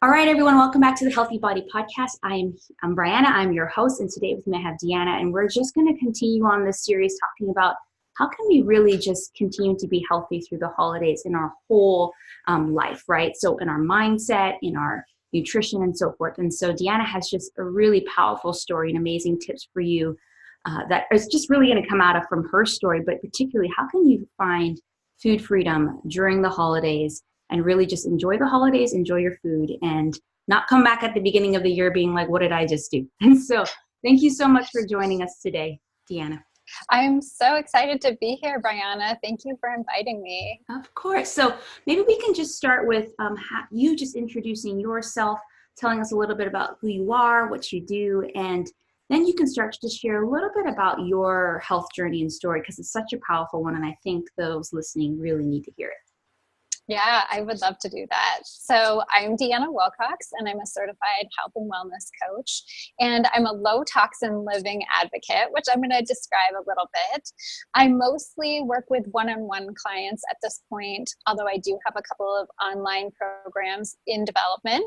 All right, everyone, welcome back to the Healthy Body Podcast. I'm Brianna, I'm your host, and today with me I have Deanna, and we're just going to continue on this series talking about how can we really just continue to be healthy through the holidays in our whole life, right? So in our mindset, in our nutrition, and so forth. And so Deanna has just a really powerful story and amazing tips for you that is just really going to come out of from her story, but particularly how can you find food freedom during the holidays and really just enjoy the holidays, enjoy your food, and not come back at the beginning of the year being like, what did I just do? And so thank you so much for joining us today, Deanna. I'm so excited to be here, Brianna. Thank you for inviting me. Of course. So maybe we can just start with you just introducing yourself, telling us a little bit about who you are, what you do, and then you can start to share a little bit about your health journey and story because it's such a powerful one, and I think those listening really need to hear it. Yeah, I would love to do that. So I'm Deanna Wilcox, and I'm a certified health and wellness coach, and I'm a low toxin living advocate, which I'm going to describe a little bit. I mostly work with one-on-one clients at this point, although I do have a couple of online programs in development.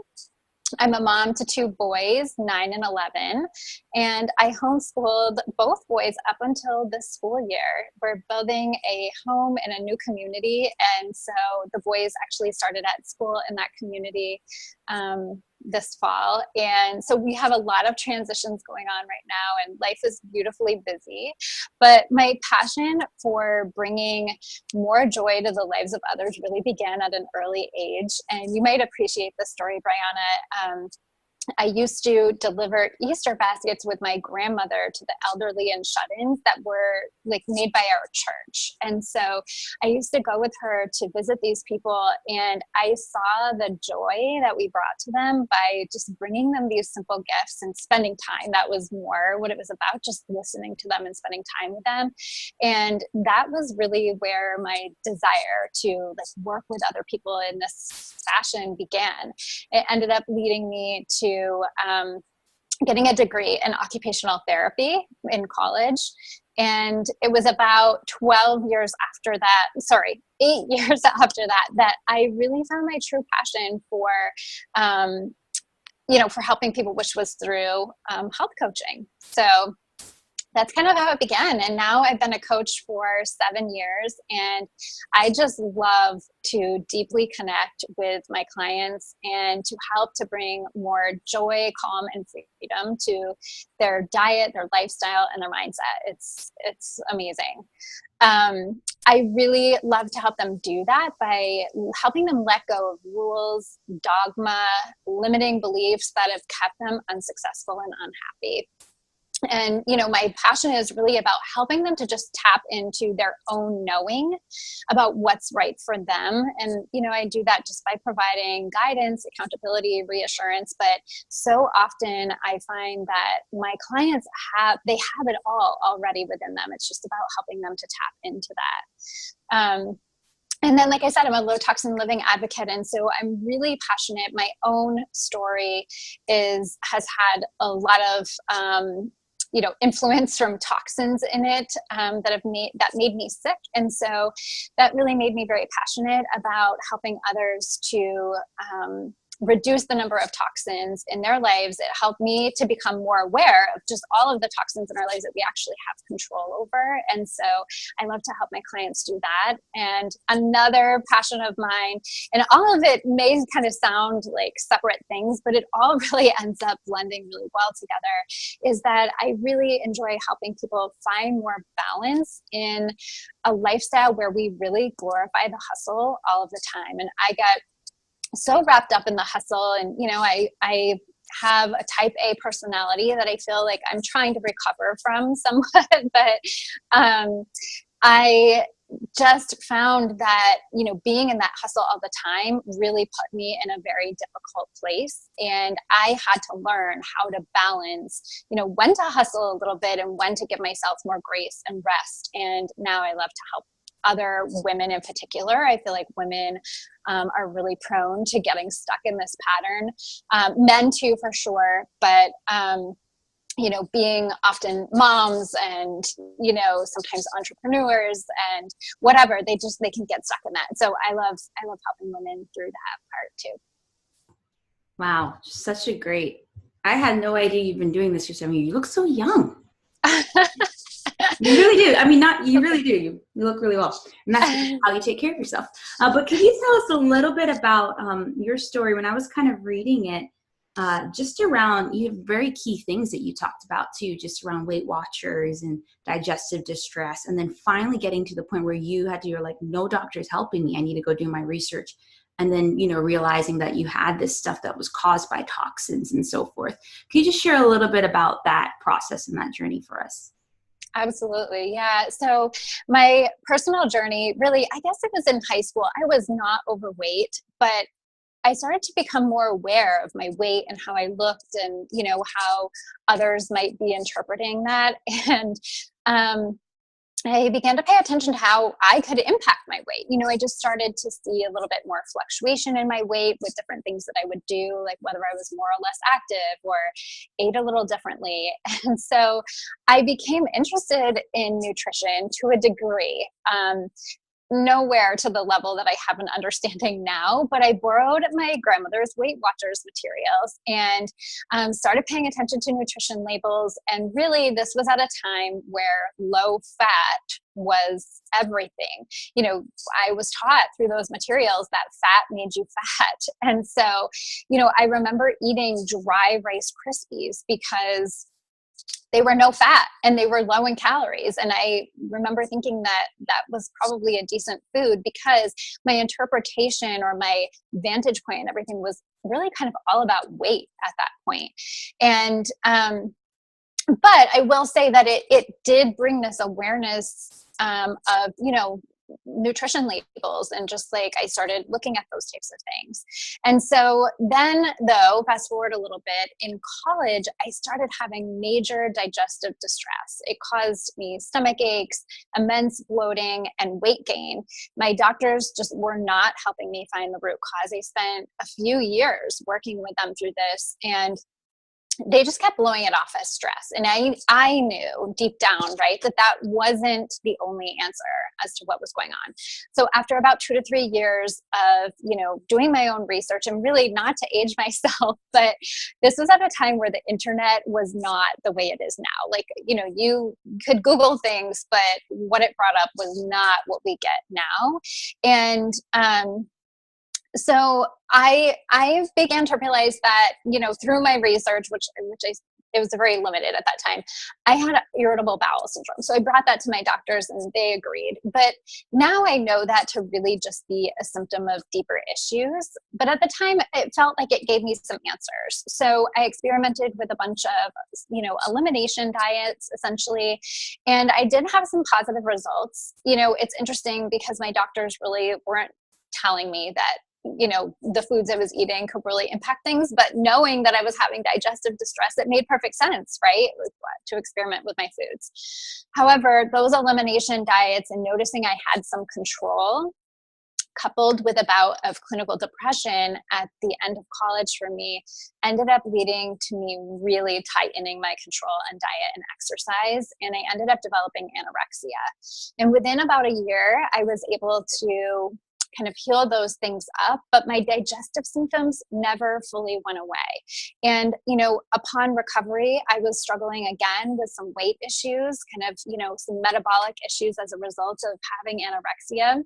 I'm a mom to two boys, 9 and 11, and I homeschooled both boys up until this school year. We're building a home in a new community, and so the boys actually started at school in that community this fall. And so we have a lot of transitions going on right now, and life is beautifully busy. But my passion for bringing more joy to the lives of others really began at an early age. And you might appreciate the story, Brianna. I used to deliver Easter baskets with my grandmother to the elderly and shut-ins that were like made by our church. And so I used to go with her to visit these people, and I saw the joy that we brought to them by just bringing them these simple gifts and spending time. That was more what it was about, just listening to them and spending time with them. And that was really where my desire to like work with other people in this fashion began. It ended up leading me to getting a degree in occupational therapy in college. And it was about 8 years after that I really found my true passion for helping people, which was through health coaching. So that's kind of how it began. And now I've been a coach for 7 years, and I just love to deeply connect with my clients and to help to bring more joy, calm, and freedom to their diet, their lifestyle, and their mindset. It's amazing. I really love to help them do that by helping them let go of rules, dogma, limiting beliefs that have kept them unsuccessful and unhappy. And, my passion is really about helping them to just tap into their own knowing about what's right for them. And, I do that just by providing guidance, accountability, reassurance. But so often I find that my clients have it all already within them. It's just about helping them to tap into that. And then, like I said, I'm a low toxin living advocate. And so I'm really passionate. My own story has had a lot of, influence from toxins in it that made me sick. And so that really made me very passionate about helping others to reduce the number of toxins in their lives. It helped me to become more aware of just all of the toxins in our lives that we actually have control over. And so I love to help my clients do that. And another passion of mine, and all of it may kind of sound like separate things, but it all really ends up blending really well together, is that I really enjoy helping people find more balance in a lifestyle where we really glorify the hustle all of the time. And I get so wrapped up in the hustle, and I have a type A personality that I feel like I'm trying to recover from somewhat, but I just found that being in that hustle all the time really put me in a very difficult place, and I had to learn how to balance when to hustle a little bit and when to give myself more grace and rest. And now I love to help other women in particular. I feel like women are really prone to getting stuck in this pattern. Men too, for sure. But, being often moms and, sometimes entrepreneurs and whatever, they can get stuck in that. So I love helping women through that part too. Wow, such a great. I had no idea you've been doing this for 7 years. You look so young. You really do. I mean, not you really do. You look really well, and that's how you take care of yourself. But could you tell us a little bit about your story? When I was kind of reading it, just around you have very key things that you talked about too, just around Weight Watchers and digestive distress, and then finally getting to the point where you're like, no doctor's helping me. I need to go do my research. And then, realizing that you had this stuff that was caused by toxins and so forth. Can you just share a little bit about that process and that journey for us? Absolutely. Yeah. So my personal journey, really, I guess it was in high school. I was not overweight, but I started to become more aware of my weight and how I looked and, how others might be interpreting that. And I began to pay attention to how I could impact my weight. I just started to see a little bit more fluctuation in my weight with different things that I would do, like whether I was more or less active or ate a little differently. And so I became interested in nutrition to a degree. Nowhere to the level that I have an understanding now, but I borrowed my grandmother's Weight Watchers materials and started paying attention to nutrition labels. And really, this was at a time where low fat was everything. I was taught through those materials that fat made you fat. And so, I remember eating dry Rice Krispies because they were no fat and they were low in calories. And I remember thinking that that was probably a decent food because my interpretation or my vantage point and everything was really kind of all about weight at that point. And, but I will say that it did bring this awareness of, nutrition labels, and just like I started looking at those types of things. And so then, though, fast forward a little bit, in college I started having major digestive distress. It caused me stomach aches, immense bloating, and weight gain. My doctors just were not helping me find the root cause. I spent a few years working with them through this, and they just kept blowing it off as stress. And I knew deep down, right, that wasn't the only answer as to what was going on. So after about 2 to 3 years of, doing my own research, and really not to age myself, but this was at a time where the internet was not the way it is now. Like, you could Google things, but what it brought up was not what we get now. And, so I began to realize that, through my research, it was very limited at that time, I had irritable bowel syndrome. So I brought that to my doctors and they agreed. But now I know that to really just be a symptom of deeper issues. But at the time, it felt like it gave me some answers. So I experimented with a bunch of, elimination diets, essentially. And I did have some positive results. It's interesting because my doctors really weren't telling me that the foods I was eating could really impact things, but knowing that I was having digestive distress, it made perfect sense, right? To experiment with my foods. However, those elimination diets and noticing I had some control, coupled with a bout of clinical depression at the end of college for me, ended up leading to me really tightening my control on diet and exercise. And I ended up developing anorexia. And within about a year, I was able to kind of heal those things up, but my digestive symptoms never fully went away. And, upon recovery, I was struggling again with some weight issues, kind of, some metabolic issues as a result of having anorexia.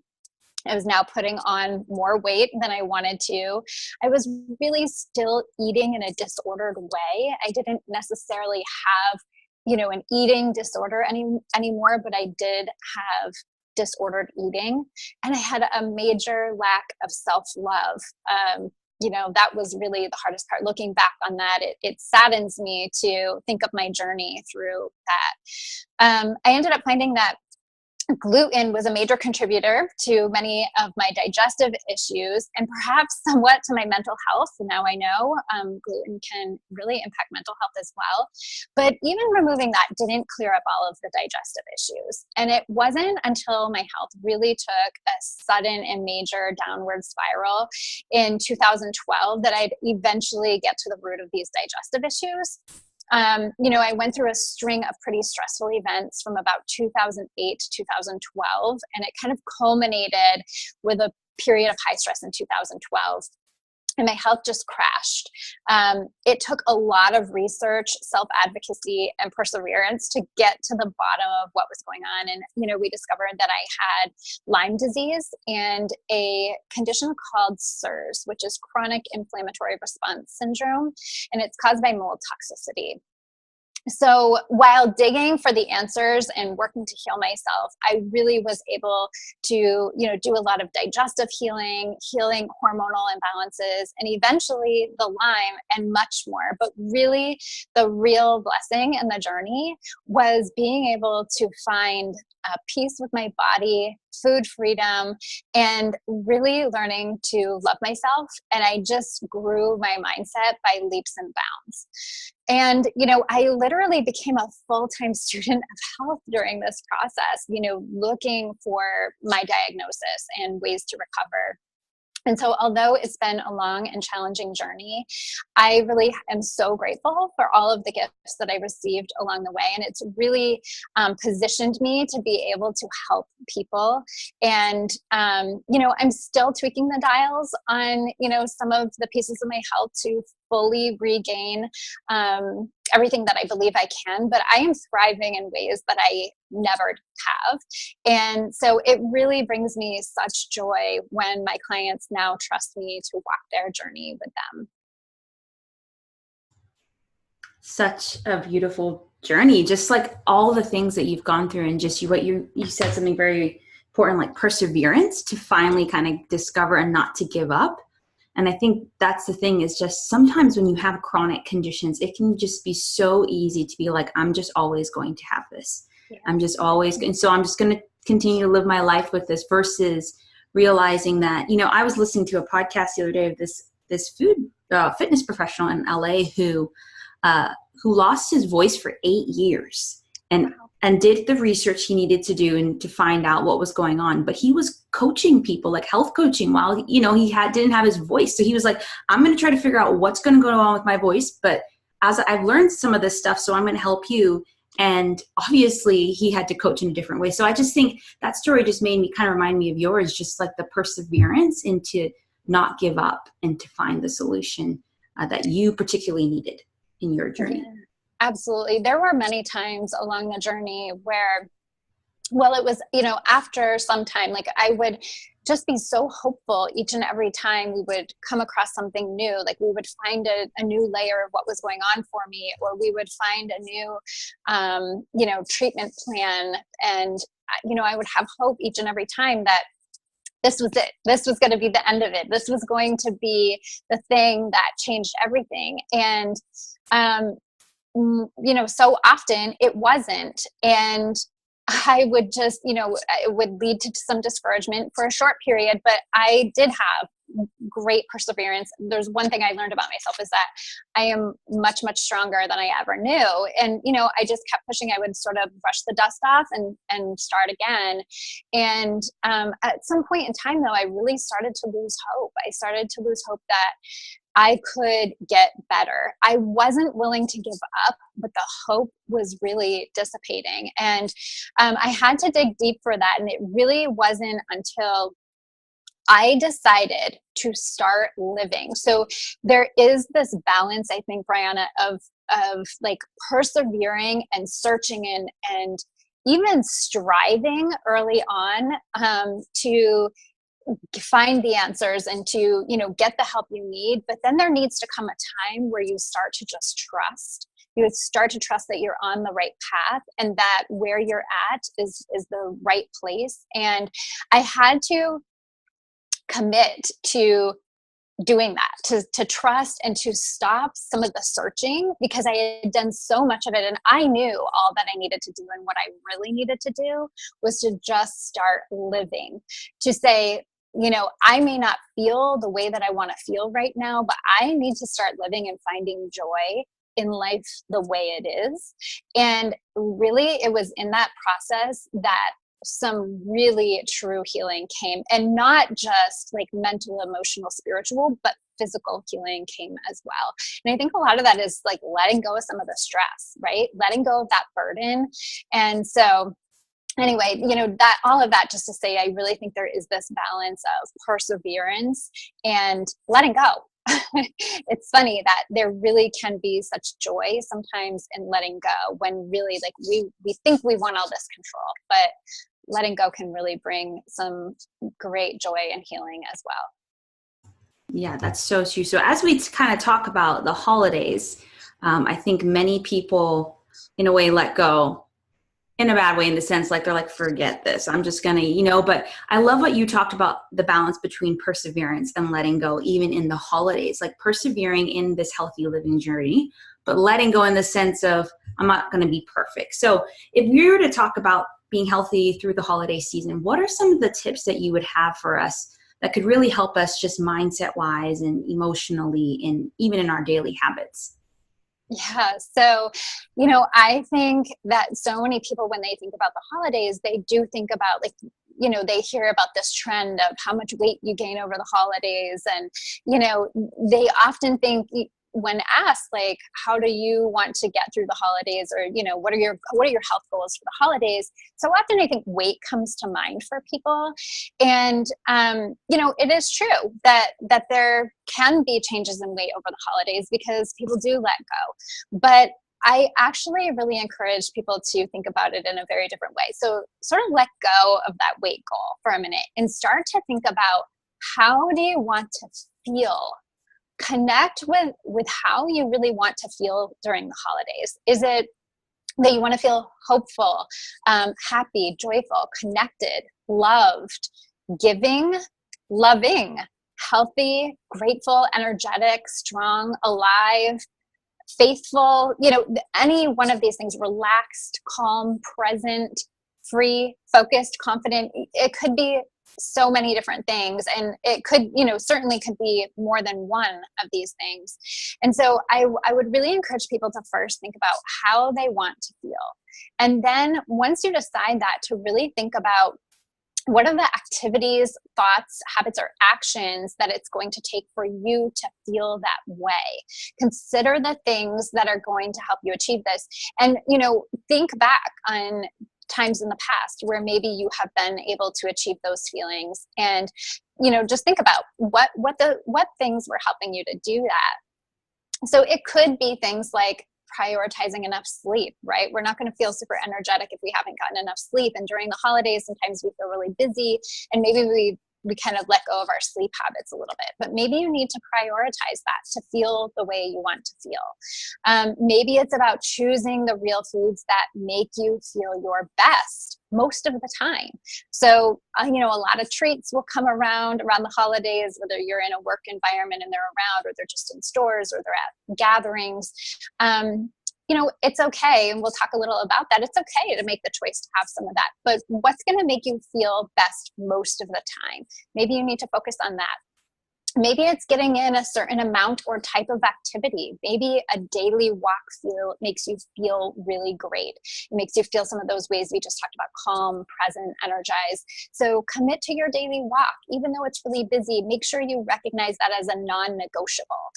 I was now putting on more weight than I wanted to. I was really still eating in a disordered way. I didn't necessarily have, an eating disorder anymore, but I did have disordered eating, and I had a major lack of self-love. That was really the hardest part. Looking back on that, it saddens me to think of my journey through that. I ended up finding that gluten was a major contributor to many of my digestive issues and perhaps somewhat to my mental health. Now I know gluten can really impact mental health as well. But even removing that didn't clear up all of the digestive issues. And it wasn't until my health really took a sudden and major downward spiral in 2012 that I'd eventually get to the root of these digestive issues. I went through a string of pretty stressful events from about 2008 to 2012, and it kind of culminated with a period of high stress in 2012. and my health just crashed. It took a lot of research, self-advocacy, and perseverance to get to the bottom of what was going on. And, we discovered that I had Lyme disease and a condition called CIRS, which is chronic inflammatory response syndrome, and it's caused by mold toxicity. So while digging for the answers and working to heal myself, I really was able to, do a lot of digestive healing hormonal imbalances, and eventually the Lyme and much more. But really the real blessing in the journey was being able to find peace with my body, food freedom, and really learning to love myself. And I just grew my mindset by leaps and bounds. And, I literally became a full-time student of health during this process, looking for my diagnosis and ways to recover. And so although it's been a long and challenging journey, I really am so grateful for all of the gifts that I received along the way. And it's really positioned me to be able to help people. And, I'm still tweaking the dials on, some of the pieces of my health to fully regain everything that I believe I can, but I am thriving in ways that I never have. And so it really brings me such joy when my clients now trust me to walk their journey with them. Such a beautiful journey, just like all the things that you've gone through, and just you said something very important, like perseverance, to finally kind of discover and not to give up. And I think that's the thing, is just sometimes when you have chronic conditions, it can just be so easy to be like, I'm just always going to have this. Yeah. I'm just always going. So I'm just going to continue to live my life with this, versus realizing that, I was listening to a podcast the other day of this fitness professional in LA who lost his voice for 8 years and did the research he needed to do and to find out what was going on. But he was coaching people, like health coaching, while, he didn't have his voice. So he was like, I'm going to try to figure out what's going to go on with my voice. But as I've learned some of this stuff, so I'm going to help you. And obviously he had to coach in a different way. So I just think that story just made me kind of remind me of yours, just like the perseverance and to not give up and to find the solution that you particularly needed in your journey. Yeah. Absolutely. There were many times along the journey where, it was, after some time, like I would just be so hopeful each and every time we would come across something new. Like we would find a new layer of what was going on for me, or we would find a new, treatment plan. And, I would have hope each and every time that this was it. This was going to be the end of it. This was going to be the thing that changed everything. And, so often it wasn't. And I would just, it would lead to some discouragement for a short period, but I did have great perseverance. There's one thing I learned about myself, is that I am much, much stronger than I ever knew. And, I just kept pushing. I would sort of brush the dust off and start again. And at some point in time, though, I really started to lose hope. I started to lose hope that I could get better. I wasn't willing to give up, but the hope was really dissipating. And I had to dig deep for that. And it really wasn't until I decided to start living. So there is this balance, I think, Brianna, of like persevering and searching and even striving early on to find the answers and to, get the help you need. But then there needs to come a time where you start to just trust. You would start to trust that you're on the right path and that where you're at is the right place. And I had to commit to doing that, to trust and to stop some of the searching, because I had done so much of it and I knew all that I needed to do. And what I really needed to do was to just start living, to say, I may not feel the way that I want to feel right now, but I need to start living and finding joy in life the way it is. And really, it was in that process that some really true healing came, and not just like mental, emotional, spiritual, but physical healing came as well. And I think a lot of that is like letting go of some of the stress, right? Letting go of that burden. And so anyway, that all of that just to say, I really think there is this balance of perseverance and letting go. it's funny that there really can be such joy sometimes in letting go, when really like we think we want all this control, but letting go can really bring some great joy and healing as well. Yeah, that's so true. So as we kind of talk about the holidays, I think many people in a way let go in a bad way, in the sense like they're like, forget this, I'm just gonna, but I love what you talked about, the balance between perseverance and letting go, even in the holidays, like persevering in this healthy living journey, but letting go in the sense of, I'm not going to be perfect. So if we were to talk about being healthy through the holiday season, what are some of the tips that you would have for us that could really help us just mindset wise and emotionally, and even in our daily habits? Yeah. So, I think that so many people, when they think about the holidays, they do think about like, they hear about this trend of how much weight you gain over the holidays. And, they often think, when asked, like, how do you want to get through the holidays, or, what are your health goals for the holidays? So often I think weight comes to mind for people. And, it is true that there can be changes in weight over the holidays because people do let go. But I actually really encourage people to think about it in a very different way. So sort of let go of that weight goal for a minute and start to think about, how do you want to feel? Connect with how you really want to feel during the holidays. Is it that you want to feel hopeful, happy, joyful, connected, loved, giving, loving, healthy, grateful, energetic, strong, alive, faithful, any one of these things, relaxed, calm, present, free, focused, confident? It could be so many different things, and it could, certainly could be more than one of these things. And so I would really encourage people to first think about how they want to feel. And then once you decide that, to really think about, what are the activities, thoughts, habits, or actions that it's going to take for you to feel that way? Consider the things that are going to help you achieve this. And, think back on times in the past where maybe you have been able to achieve those feelings, and, just think about what things were helping you to do that. So it could be things like prioritizing enough sleep, right? We're not going to feel super energetic if we haven't gotten enough sleep. And during the holidays, sometimes we feel really busy, and maybe we kind of let go of our sleep habits a little bit. But maybe you need to prioritize that to feel the way you want to feel. Maybe it's about choosing the real foods that make you feel your best most of the time. So, a lot of treats will come around the holidays, whether you're in a work environment and they're around, or they're just in stores, or they're at gatherings. It's okay. And we'll talk a little about that. It's okay to make the choice to have some of that, but what's going to make you feel best most of the time? Maybe you need to focus on that. Maybe it's getting in a certain amount or type of activity. Maybe a daily walk makes you feel really great. It makes you feel some of those ways we just talked about: calm, present, energized. So commit to your daily walk. Even though it's really busy, make sure you recognize that as a non-negotiable.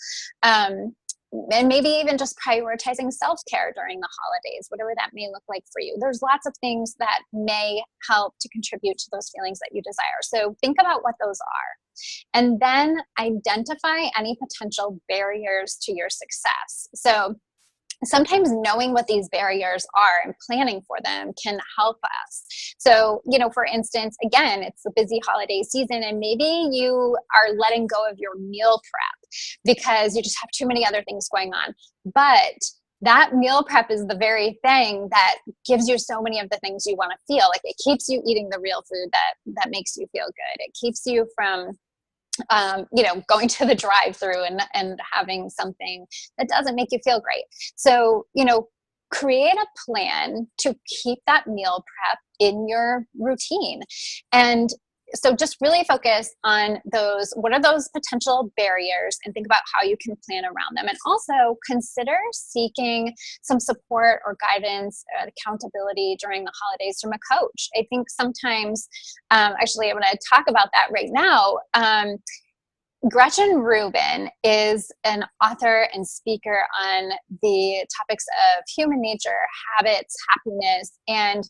And maybe even just prioritizing self-care during the holidays, whatever that may look like for you. There's lots of things that may help to contribute to those feelings that you desire. So think about what those are, and then identify any potential barriers to your success. So sometimes knowing what these barriers are and planning for them can help us. So, for instance, again, it's the busy holiday season, and maybe you are letting go of your meal prep because you just have too many other things going on. But that meal prep is the very thing that gives you so many of the things you want to feel. Like, it keeps you eating the real food that makes you feel good. It keeps you from going to the drive-through and having something that doesn't make you feel great. So, create a plan to keep that meal prep in your routine. And so just really focus on those, what are those potential barriers, and think about how you can plan around them. And also consider seeking some support or guidance, accountability during the holidays from a coach. I think sometimes, actually, I'm going to talk about that right now. Gretchen Rubin is an author and speaker on the topics of human nature, habits, happiness, and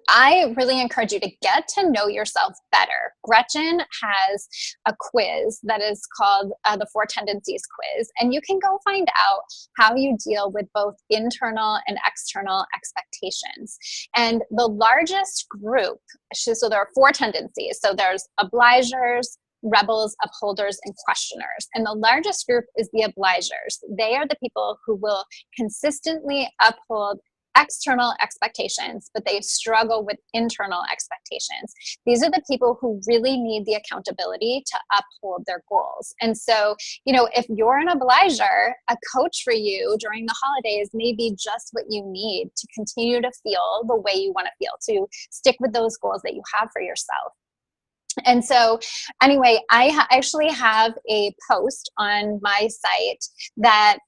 I really encourage you to get to know yourself better. Gretchen has a quiz that is called the Four Tendencies Quiz, and you can go find out how you deal with both internal and external expectations. And the largest group, so there are four tendencies. So there's obligers, rebels, upholders, and questioners. And the largest group is the obligers. They are the people who will consistently uphold external expectations, but they struggle with internal expectations. These are the people who really need the accountability to uphold their goals. And so, if you're an obliger, a coach for you during the holidays may be just what you need to continue to feel the way you want to feel, to stick with those goals that you have for yourself. And so anyway, I actually have a post on my site that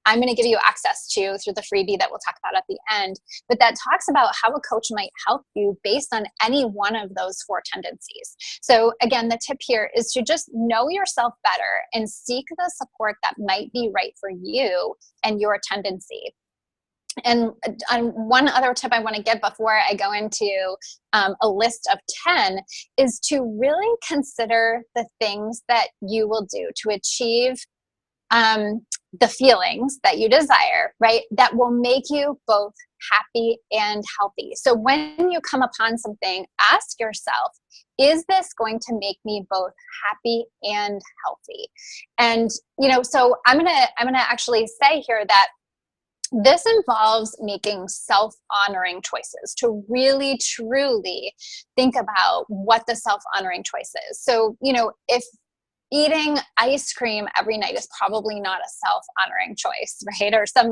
I'm going to give you access to through the freebie that we'll talk about at the end, but that talks about how a coach might help you based on any one of those four tendencies. So again, the tip here is to just know yourself better and seek the support that might be right for you and your tendency. And one other tip I want to give before I go into a list of 10 is to really consider the things that you will do to achieve the feelings that you desire, right? That will make you both happy and healthy. So when you come upon something, ask yourself, is this going to make me both happy and healthy? And, so I'm going to actually say here that this involves making self-honoring choices, to really, truly think about what the self-honoring choice is. So, if eating ice cream every night is probably not a self-honoring choice, right? Or some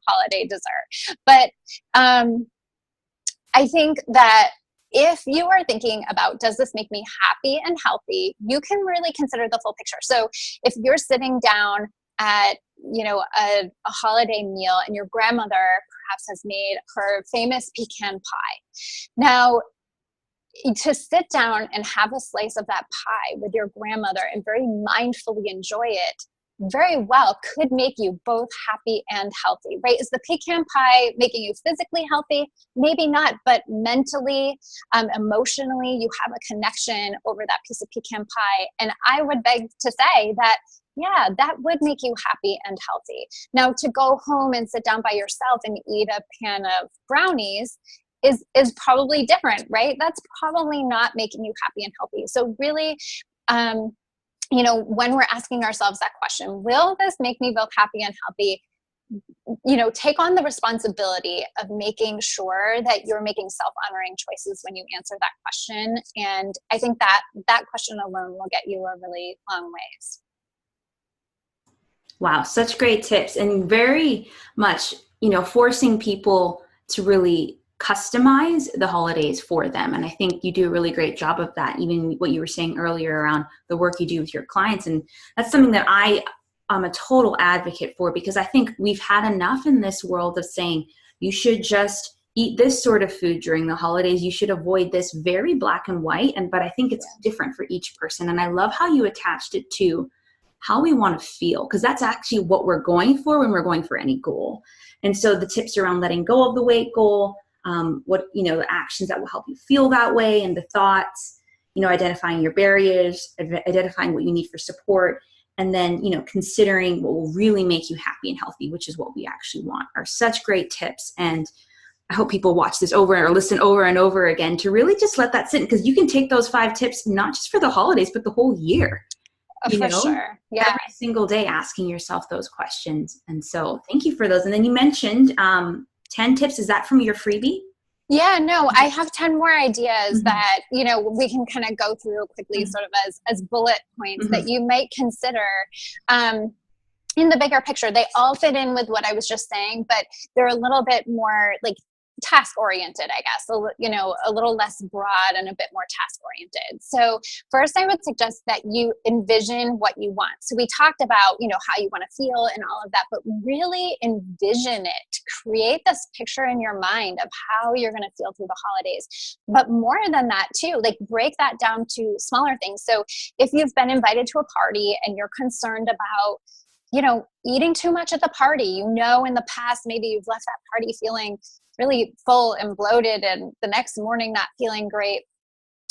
holiday dessert. But I think that if you are thinking about, does this make me happy and healthy, you can really consider the full picture. So if you're sitting down at a holiday meal and your grandmother perhaps has made her famous pecan pie. Now, to sit down and have a slice of that pie with your grandmother and very mindfully enjoy it very well could make you both happy and healthy, right? Is the pecan pie making you physically healthy? Maybe not, but mentally, emotionally, you have a connection over that piece of pecan pie. And I would beg to say that yeah, that would make you happy and healthy. Now, to go home and sit down by yourself and eat a pan of brownies is probably different, right? That's probably not making you happy and healthy. So really, when we're asking ourselves that question, will this make me both happy and healthy? Take on the responsibility of making sure that you're making self-honoring choices when you answer that question. And I think that question alone will get you a really long ways. Wow, such great tips, and very much, forcing people to really customize the holidays for them. And I think you do a really great job of that, even what you were saying earlier around the work you do with your clients. And that's something that I'm a total advocate for, because I think we've had enough in this world of saying you should just eat this sort of food during the holidays. You should avoid this, very black and white. But I think it's different for each person. And I love how you attached it to how we want to feel, because that's actually what we're going for when we're going for any goal. And so the tips around letting go of the weight goal, the actions that will help you feel that way, and the thoughts, identifying your barriers, identifying what you need for support, and then, considering what will really make you happy and healthy, which is what we actually want, are such great tips. And I hope people watch this over or listen over and over again to really just let that sit, because you can take those 5 tips, not just for the holidays, but the whole year. For sure. Yeah. Every single day asking yourself those questions. And so thank you for those. And then you mentioned 10 tips. Is that from your freebie? Yeah, no, I have 10 more ideas that, we can kind of go through quickly, sort of as bullet points that you might consider in the bigger picture. They all fit in with what I was just saying, but they're a little bit more like task oriented, I guess, a little less broad and a bit more task oriented. So first, I would suggest that you envision what you want. So we talked about, how you want to feel and all of that, but really envision it. Create this picture in your mind of how you're going to feel through the holidays. But more than that too, like break that down to smaller things. So if you've been invited to a party and you're concerned about eating too much at the party, in the past, maybe you've left that party feeling really full and bloated and the next morning not feeling great.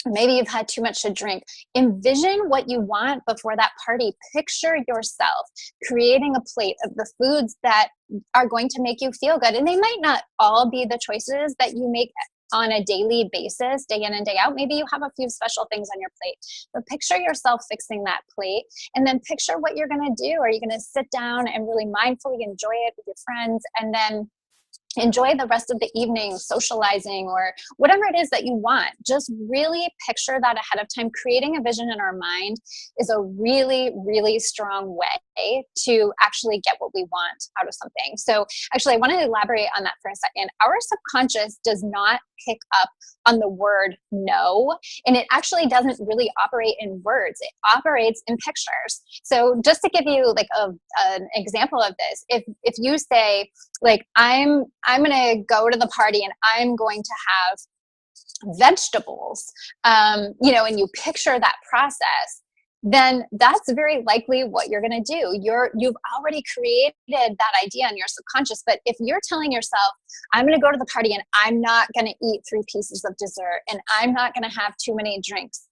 Maybe you've had too much to drink. Envision what you want before that party. Picture yourself creating a plate of the foods that are going to make you feel good. And they might not all be the choices that you make on a daily basis, day in and day out. Maybe you have a few special things on your plate, but picture yourself fixing that plate, and then picture what you're going to do. Are you going to sit down and really mindfully enjoy it with your friends, and then enjoy the rest of the evening socializing or whatever it is that you want? Just really picture that ahead of time. Creating a vision in our mind is a really, really strong way to actually get what we want out of something. So actually, I want to elaborate on that for a second. Our subconscious does not pick up on the word no, and it actually doesn't really operate in words. It operates in pictures. So just to give you like an example of this, if you say like, I'm going to go to the party and I'm going to have vegetables, and you picture that process, then that's very likely what you're going to do. You've already created that idea in your subconscious. But if you're telling yourself, I'm going to go to the party and I'm not going to eat 3 pieces of dessert and I'm not going to have too many drinks,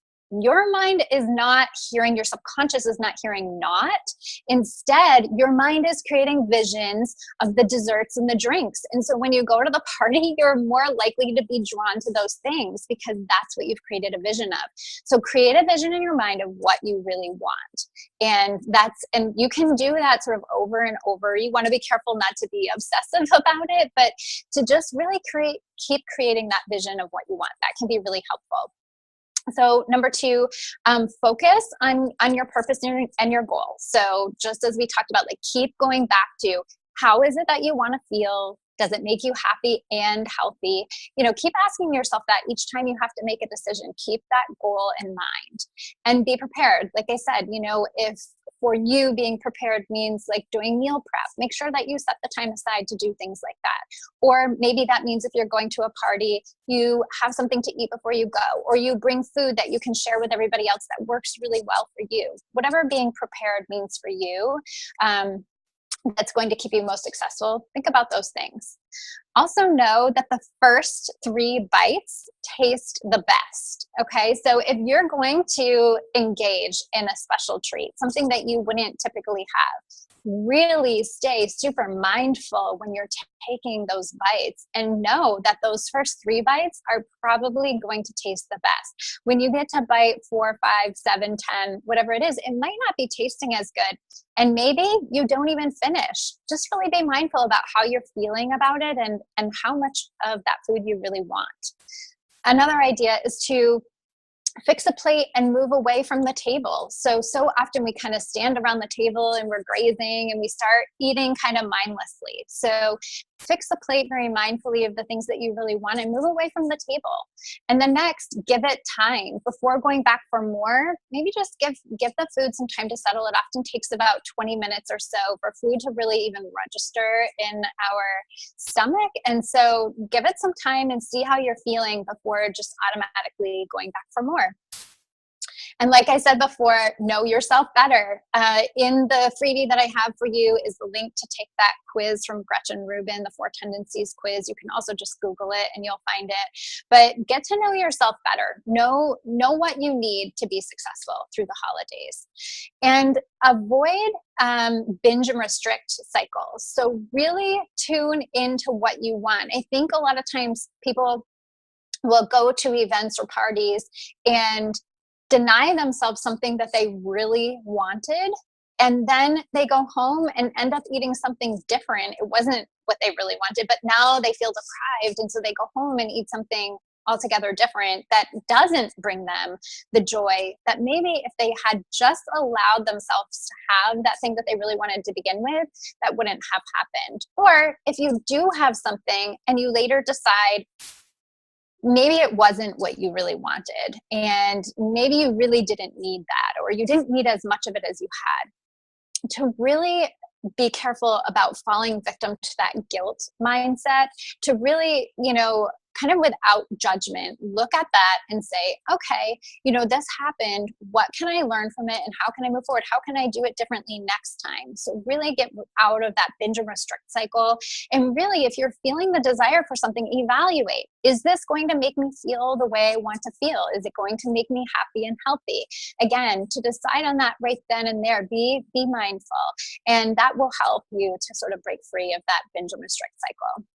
your mind is not hearing, your subconscious is not hearing not. Instead, your mind is creating visions of the desserts and the drinks. And so when you go to the party, you're more likely to be drawn to those things because that's what you've created a vision of. So create a vision in your mind of what you really want. And you can do that sort of over and over. You want to be careful not to be obsessive about it, but to just really keep creating that vision of what you want. That can be really helpful. So number 2, focus on your purpose and your goal. So just as we talked about, like, keep going back to, how is it that you want to feel? Does it make you happy and healthy? Keep asking yourself that each time you have to make a decision. Keep that goal in mind and be prepared. Like I said, if for you being prepared means like doing meal prep, make sure that you set the time aside to do things like that. Or maybe that means if you're going to a party, you have something to eat before you go, or you bring food that you can share with everybody else that works really well for you. Whatever being prepared means for you, that's going to keep you most successful. Think about those things. Also know that the first 3 bites taste the best. Okay, so if you're going to engage in a special treat, something that you wouldn't typically have, really stay super mindful when you're taking those bites, and know that those first 3 bites are probably going to taste the best. When you get to bite 4, 5, 7, 10, whatever it is, it might not be tasting as good. And maybe you don't even finish. Just really be mindful about how you're feeling about it and how much of that food you really want. Another idea is to fix a plate and move away from the table. So often we kind of stand around the table and we're grazing and we start eating kind of mindlessly. So fix a plate very mindfully of the things that you really want and move away from the table. And then next, give it time. Before going back for more, maybe just give the food some time to settle. It often takes about 20 minutes or so for food to really even register in our stomach. And so give it some time and see how you're feeling before just automatically going back for more. And like I said before, know yourself better. In the freebie that I have for you is the link to take that quiz from Gretchen Rubin, the 4 Tendencies quiz. You can also just Google it and you'll find it. But get to know yourself better. Know what you need to be successful through the holidays. And avoid binge and restrict cycles. So really tune into what you want. I think a lot of times people will go to events or parties and deny themselves something that they really wanted, and then they go home and end up eating something different. It wasn't what they really wanted, but now they feel deprived, and so they go home and eat something altogether different that doesn't bring them the joy that maybe if they had just allowed themselves to have that thing that they really wanted to begin with, that wouldn't have happened. Or if you do have something and you later decide maybe it wasn't what you really wanted, and maybe you really didn't need that, or you didn't need as much of it as you had, to really be careful about falling victim to that guilt mindset, to really, kind of without judgment, look at that and say, okay, this happened. What can I learn from it? And how can I move forward? How can I do it differently next time? So really get out of that binge and restrict cycle. And really, if you're feeling the desire for something, evaluate. Is this going to make me feel the way I want to feel? Is it going to make me happy and healthy? Again, to decide on that right then and there, be mindful. And that will help you to sort of break free of that binge and restrict cycle.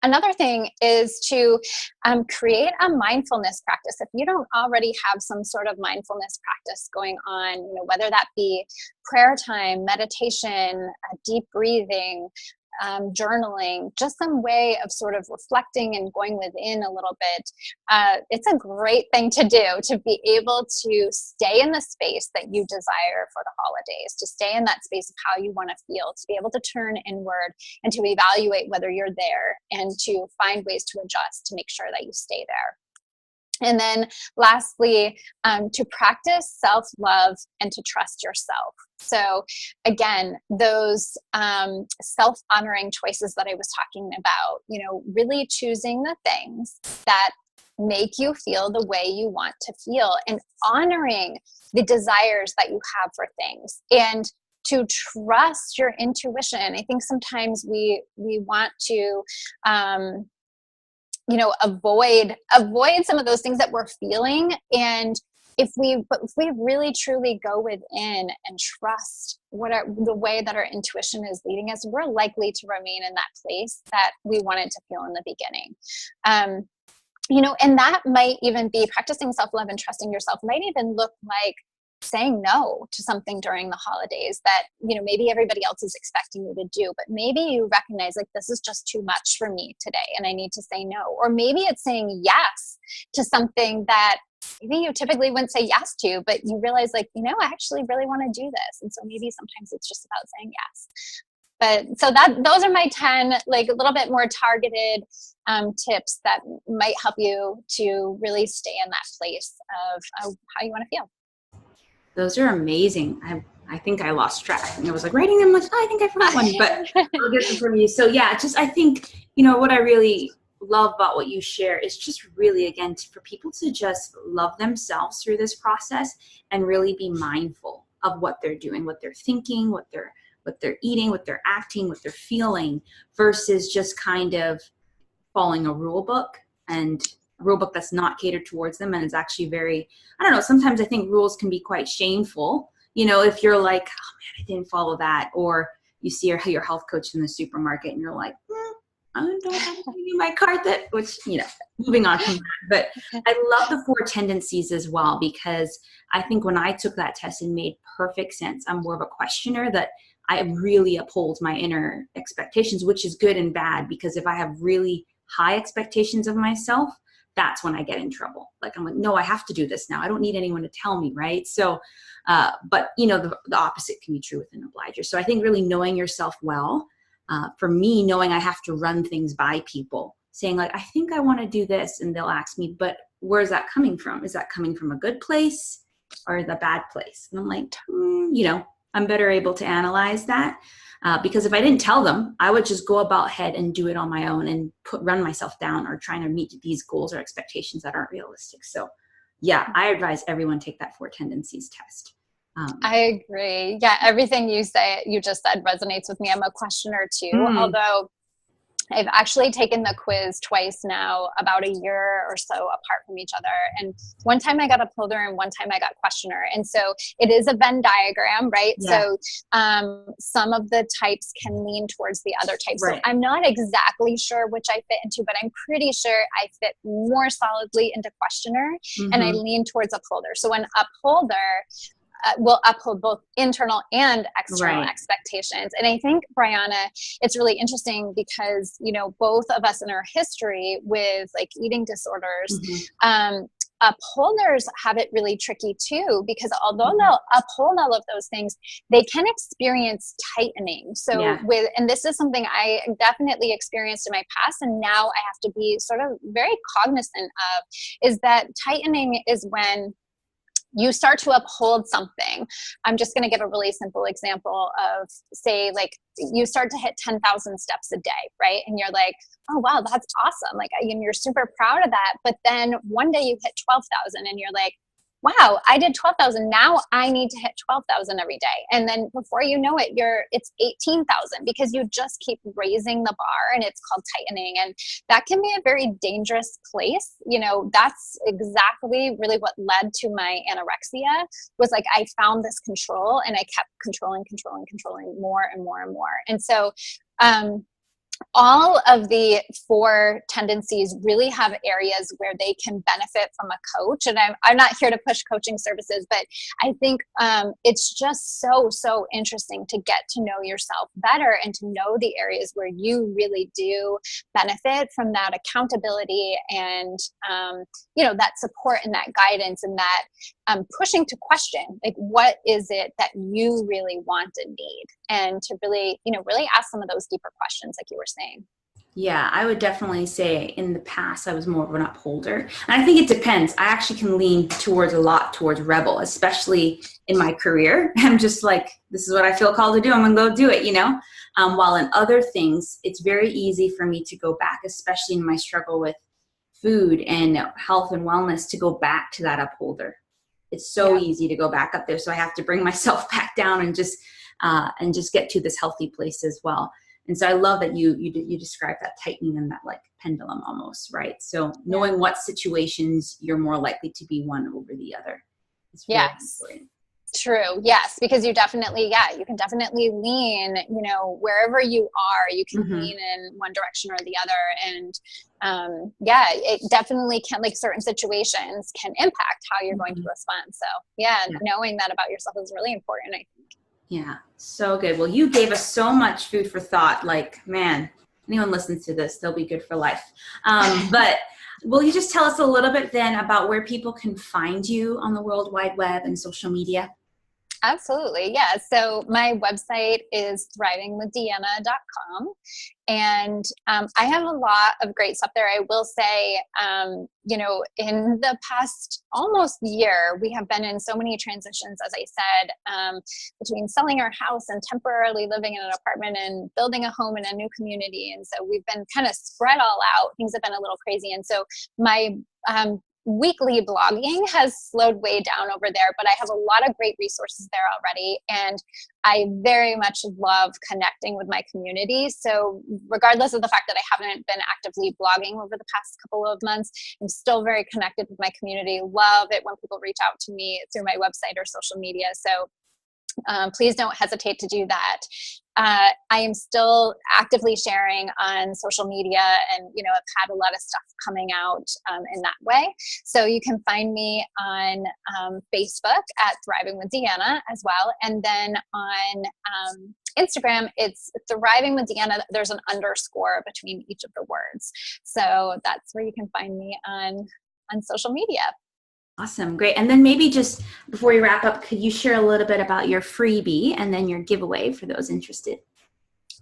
Another thing is to create a mindfulness practice. If you don't already have some sort of mindfulness practice going on, whether that be prayer time, meditation, deep breathing, journaling, just some way of sort of reflecting and going within a little bit. It's a great thing to do, to be able to stay in the space that you desire for the holidays, to stay in that space of how you want to feel, to be able to turn inward and to evaluate whether you're there and to find ways to adjust to make sure that you stay there. And then lastly, to practice self-love and to trust yourself. So again, those self-honoring choices that I was talking about, really choosing the things that make you feel the way you want to feel and honoring the desires that you have for things, and to trust your intuition. I think sometimes we want to avoid some of those things that we're feeling. And if we really truly go within and trust the way that our intuition is leading us, we're likely to remain in that place that we wanted to feel in the beginning. And that might even be practicing self-love and trusting yourself might even look like saying no to something during the holidays that, maybe everybody else is expecting you to do, but maybe you recognize like, this is just too much for me today and I need to say no. Or maybe it's saying yes to something that maybe you typically wouldn't say yes to, but you realize like, I actually really want to do this. And so maybe sometimes it's just about saying yes. But so those are my 10, like a little bit more targeted tips that might help you to really stay in that place of how you want to feel. Those are amazing. I think I lost track and I was like writing them like, I think I forgot one, but I'll get them from you. So yeah, I think, what I really love about what you share is just really, again, for people to just love themselves through this process and really be mindful of what they're doing, what they're thinking, what they're eating, what they're acting, what they're feeling, versus just kind of following a rule book, and a rule book that's not catered towards them. And it's actually very, I don't know, sometimes I think rules can be quite shameful. If you're like, oh man, I didn't follow that, or you see your health coach in the supermarket and you're like, I don't have to give you my card which, moving on from that. But I love the 4 tendencies as well, because I think when I took that test, it made perfect sense. I'm more of a questioner, that I really uphold my inner expectations, which is good and bad, because if I have really high expectations of myself, that's when I get in trouble. Like, I'm like, no, I have to do this now. I don't need anyone to tell me, right? So, but the opposite can be true with an obliger. So I think really knowing yourself well, for me, knowing I have to run things by people, saying like, I think I want to do this, and they'll ask me, but where's that coming from? Is that coming from a good place or the bad place? And I'm like, I'm better able to analyze that. Because if I didn't tell them, I would just go about ahead and do it on my own and run myself down, or trying to meet these goals or expectations that aren't realistic. So yeah, I advise everyone take that 4 tendencies test. I agree. Yeah, everything you just said resonates with me. I'm a questioner too, although I've actually taken the quiz twice now, about a year or so apart from each other. And one time I got upholder and one time I got questioner. And so it is a Venn diagram, right? Yeah. So some of the types can lean towards the other types. Right. So I'm not exactly sure which I fit into, but I'm pretty sure I fit more solidly into questioner, and I lean towards upholder. So when upholder, will uphold both internal and external expectations. And I think, Brianna, it's really interesting because, both of us in our history with like eating disorders, upholders have it really tricky too, because although they'll uphold all of those things, they can experience tightening. So and this is something I definitely experienced in my past, and now I have to be sort of very cognizant of, is that tightening is when you start to uphold something. I'm just going to give a really simple example of, say, like you start to hit 10,000 steps a day, right? And you're like, oh, wow, that's awesome. Like, and you're super proud of that. But then one day you hit 12,000 and you're like, wow, I did 12,000. Now I need to hit 12,000 every day. And then before you know it, it's 18,000 because you just keep raising the bar, and it's called tightening. And that can be a very dangerous place. You know, that's exactly really what led to my anorexia, was like, I found this control and I kept controlling more and more and more. And so, all of the 4 tendencies really have areas where they can benefit from a coach. And I'm not here to push coaching services, but I think it's just so interesting to get to know yourself better and to know the areas where you really do benefit from that accountability and, that support and that guidance and that pushing to question, like, what is it that you really want and need? And to really, really ask some of those deeper questions, like you were saying. Yeah, I would definitely say in the past I was more of an upholder. And I think it depends. I actually can lean towards rebel, especially in my career. I'm just like, this is what I feel called to do. I'm going to go do it, While in other things, it's very easy for me to go back, especially in my struggle with food and health and wellness, to go back to that upholder. It's so easy to go back up there. So I have to bring myself back down and just get to this healthy place as well. And so I love that you describe that tightening and that like pendulum almost, right? So knowing what situations you're more likely to be one over the other. It's really important. True. Yes. Because you can definitely lean, wherever you are, you can lean in one direction or the other. And it definitely can, like, certain situations can impact how you're going to respond. So knowing that about yourself is really important, I think. Yeah. So good. Well, you gave us so much food for thought. Like, man, anyone listens to this, they'll be good for life. But will you just tell us a little bit then about where people can find you on the World Wide Web and social media? Absolutely. Yeah. So my website is thrivingwithdeanna.com. And I have a lot of great stuff there. I will say, in the past almost year, we have been in so many transitions, as I said, between selling our house and temporarily living in an apartment and building a home in a new community. And so we've been kind of spread all out. Things have been a little crazy. And so my weekly blogging has slowed way down over there, but I have a lot of great resources there already. And I very much love connecting with my community. So regardless of the fact that I haven't been actively blogging over the past couple of months, I'm still very connected with my community. Love it when people reach out to me through my website or social media. So please don't hesitate to do that. I am still actively sharing on social media, and I've had a lot of stuff coming out in that way. So you can find me on Facebook at Thriving with Deanna as well, and then on Instagram it's Thriving with Deanna. There's an underscore between each of the words, so that's where you can find me on social media. Awesome. Great. And then maybe just before we wrap up, could you share a little bit about your freebie and then your giveaway for those interested?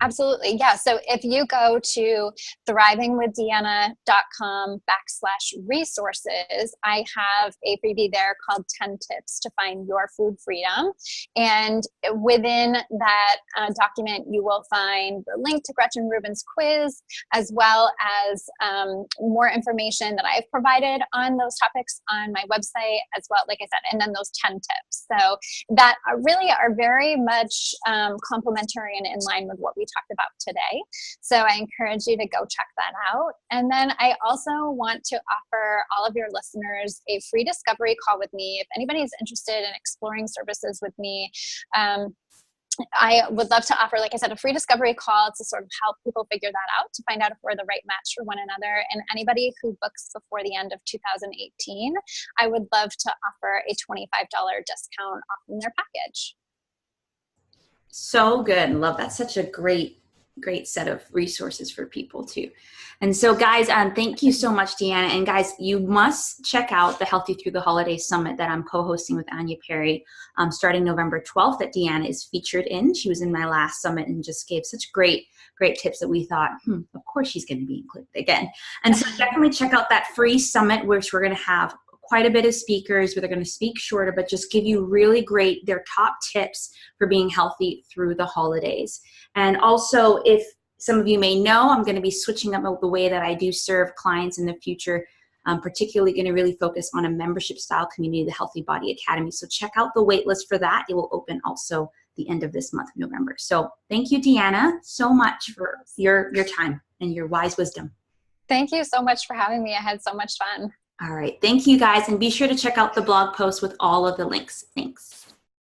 Absolutely. Yeah. So if you go to thrivingwithdeanna.com/resources, I have a freebie there called 10 Tips to Find Your Food Freedom. And within that document, you will find the link to Gretchen Rubin's quiz, as well as more information that I've provided on those topics on my website as well, like I said, and then those 10 tips. So that really are very much complementary and in line with what we talked about today. So I encourage you to go check that out. And then I also want to offer all of your listeners a free discovery call with me. If anybody is interested in exploring services with me, I would love to offer, like I said, a free discovery call to sort of help people figure that out, to find out if we're the right match for one another. And anybody who books before the end of 2018, I would love to offer a $25 discount off from their package. So good. Love that. Such a great set of resources for people too. And so guys, thank you so much, Deanna. And guys, you must check out the Healthy Through the Holidays Summit that I'm co-hosting with Anya Perry starting November 12th that Deanna is featured in. She was in my last summit and just gave such great tips that we thought, of course she's going to be included again. And so definitely check out that free summit, which we're going to have quite a bit of speakers where they're going to speak shorter, but just give you really great, their top tips for being healthy through the holidays. And also, if some of you may know, I'm going to be switching up the way that I do serve clients in the future. I'm particularly going to really focus on a membership style community, the Healthy Body Academy. So check out the wait list for that. It will open also the end of this month of November. So thank you, Deanna, so much for your time and your wise wisdom. Thank you so much for having me. I had so much fun. All right. Thank you, guys. And be sure to check out the blog post with all of the links. Thanks.